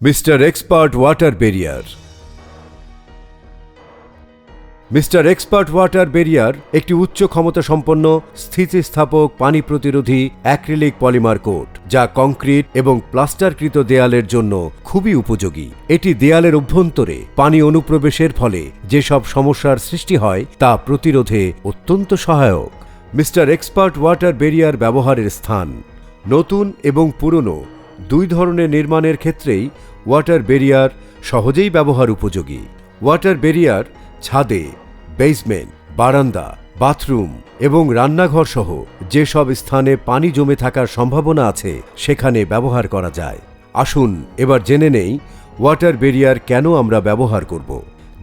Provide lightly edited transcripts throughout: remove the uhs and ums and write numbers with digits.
Mister expert water barrier. Mister expert water barrier একটি উচ্চ ক্ষমতা সম্পন্ন স্থিতিস্থাপক পানি প্রতিরোধী অ্যাক্রিলিক পলিমার কোট, যা কংক্রিট এবং প্লাস্টারকৃত দেয়ালের জন্য খুবই উপযোগী। এটি দেয়ালের অভ্যন্তরে পানি অনুপ্রবেশের ফলে যেসব সমস্যার সৃষ্টি হয় তা প্রতিরোধে অত্যন্ত সহায়ক। মিস্টার এক্সপার্ট ওয়াটার ব্যারিয়ার ব্যবহারের স্থান: নতুন এবং পুরনো দুই ধরনের নির্মাণের ক্ষেত্রেই ওয়াটার ব্যারিয়ার সহজেই ব্যবহার উপযোগী। ওয়াটার ব্যারিয়ার ছাদে, বেসমেন্ট, বারান্দা, বাথরুম এবং রান্নাঘর সহ যেসব স্থানে পানি জমে থাকার সম্ভাবনা আছে সেখানে ব্যবহার করা যায়। আসুন এবার জেনে নেই ওয়াটার ব্যারিয়ার কেন আমরা ব্যবহার করব।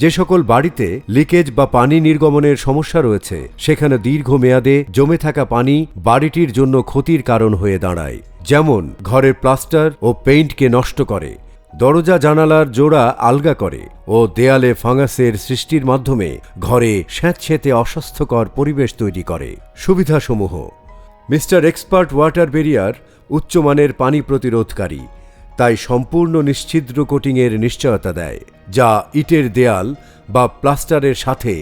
যে সকল বাড়িতে লিকেজ বা পানি নির্গমনের সমস্যা রয়েছে সেখানে দীর্ঘমেয়াদে জমে থাকা পানি বাড়িটির জন্য ক্ষতির কারণ হয়ে দাঁড়ায়, যেমন ঘরের প্লাস্টার ও পেইন্টকে নষ্ট করে, দরজা জানালার জোড়া আলগা করে ও দেয়ালে ফাঙ্গাসের সৃষ্টির মাধ্যমে ঘরে স্যাঁতসেঁতে অস্বাস্থ্যকর পরিবেশ তৈরি করে। সুবিধাসমূহ: মিস্টার এক্সপার্ট ওয়াটার ব্যারিয়ার উচ্চমানের পানি প্রতিরোধকারী, তাই সম্পূর্ণ নিশ্ছিদ্র কোটিংয়ের নিশ্চয়তা দেয়, যা ইটের দেয়াল বা প্লাস্টারের সাথে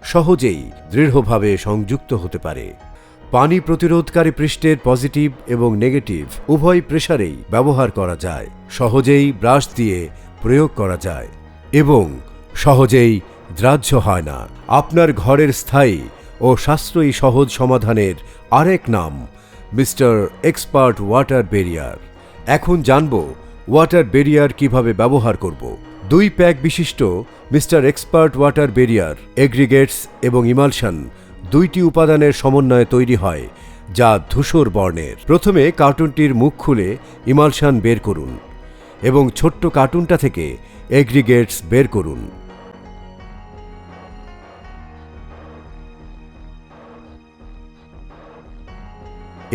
সহজেই দৃঢ়ভাবে সংযুক্ত হতে পারে। পানি প্রতিরোধকারী পৃষ্ঠের পজিটিভ এবং নেগেটিভ উভয় প্রেসারেই ব্যবহার করা যায়, সহজেই ব্রাশ দিয়ে প্রয়োগ করা যায় এবং সহজেই দ্রাহ্য হয় না। আপনার ঘরের স্থায়ী ও সাশ্রয়ী সহজ সমাধানের আরেক নাম মিস্টার এক্সপার্ট ওয়াটার ব্যারিয়ার। এখন জানব ওয়াটার ব্যারিয়ার কিভাবে ব্যবহার করব। 2 প্যাক বিশিষ্ট mister expert water barrier aggregates এবং ইমালশন দুইটি উপাদানের সমন্বয়ে তৈরি হয়, যা ধূসর বর্ণের। প্রথমে কার্টুনটির মুখ খুলে ইমালশন বের করুন এবং ছোট্ট কার্টুনটা থেকে এগ্রিগেটস বের করুন।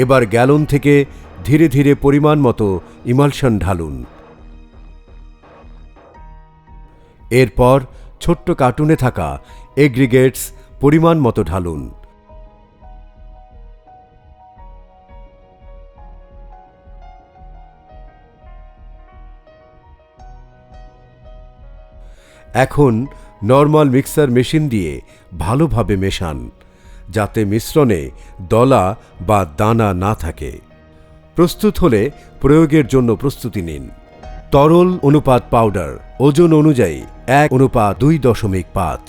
এবার গ্যালন থেকে ধীরে ধীরে পরিমাণ মতো ইমালশন ঢালুন। এরপর ছোট্ট কার্টুনে থাকা এগ্রিগেটস পরিমাণ মতো ঢালুন। এখন নরমাল মিক্সার মেশিন দিয়ে ভালোভাবে মেশান, যাতে মিশ্রণে দলা বা দানা না থাকে। প্রস্তুত হলে প্রয়োগের জন্য প্রস্তুতি নিন। তরল অনুপাত পাউডার ওজন অনুযায়ী 1:2.5।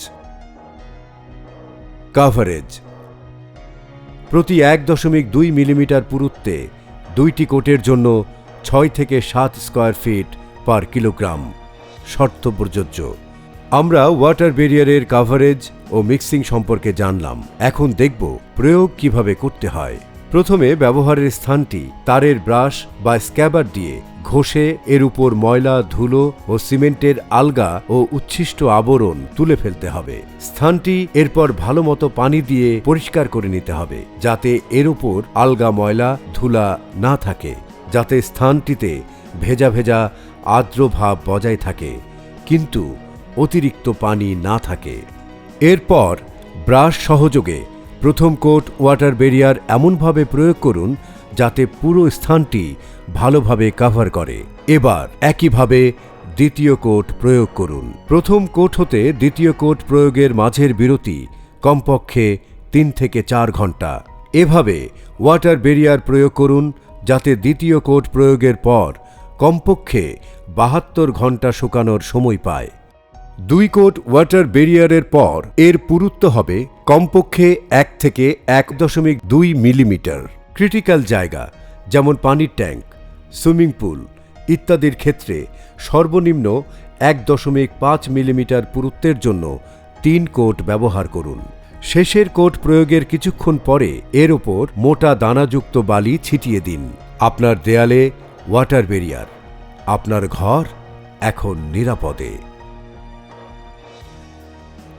কাভারেজ: প্রতি 1.2 মিলিমিটার পুরুত্বে 2টি কোটের জন্য 6 থেকে 7 স্কয়ার ফিট পার কিলোগ্রাম। শর্ত প্রযোজ্য। আমরা ওয়াটার ব্যারিয়ারের কাভারেজ ও মিক্সিং সম্পর্কে জানলাম। এখন দেখব প্রয়োগ কিভাবে করতে হয়। প্রথমে ব্যবহারের স্থানটি তারের ব্রাশ বা স্ক্যাবার দিয়ে ঘষে এর উপর ময়লা, ধুলো ও সিমেন্টের আলগা ও উচ্ছিষ্ট আবরণ তুলে ফেলতে হবে। স্থানটি এরপর ভালো মতো পানি দিয়ে পরিষ্কার করে নিতে হবে, যাতে এর উপর আলগা, ময়লা, ধুলা না থাকে, যাতে স্থানটিতে ভেজা ভেজা আর্দ্র ভাব বজায় থাকে কিন্তু অতিরিক্ত পানি না থাকে। এরপর ব্রাশ সহযোগে প্রথম কোট ওয়াটার ব্যারিয়ার এমনভাবে প্রয়োগ করুন যাতে পুরো স্থানটি ভালোভাবে কভার করে। এবার একইভাবে দ্বিতীয় কোট প্রয়োগ করুন। প্রথম কোট হতে দ্বিতীয় কোট প্রয়োগের মাঝের বিরতি কমপক্ষে 3 থেকে 4 ঘন্টা। এভাবে ওয়াটার ব্যারিয়ার প্রয়োগ করুন যাতে দ্বিতীয় কোট প্রয়োগের পর কমপক্ষে 72 ঘন্টা শুকানোর সময় পায়। 2 কোট ওয়াটার ব্যারিয়ারের পর এর পুরুত্ব হবে কমপক্ষে 1 থেকে 1.2 মিলিমিটার। ক্রিটিক্যাল জায়গা যেমন পানির ট্যাঙ্ক, সুইমিং পুল ইত্যাদির ক্ষেত্রে সর্বনিম্ন 1.5 মিলিমিটার পুরুত্বের জন্য 3 কোট ব্যবহার করুন। শেষের কোট প্রয়োগের কিছুক্ষণ পরে এর ওপর মোটা দানাযুক্ত বালি ছিটিয়ে দিন। আপনার দেয়ালে ওয়াটার ব্যারিয়ার, আপনার ঘর এখন নিরাপদে।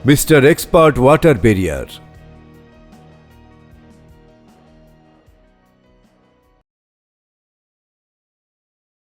Mister expert water barrier.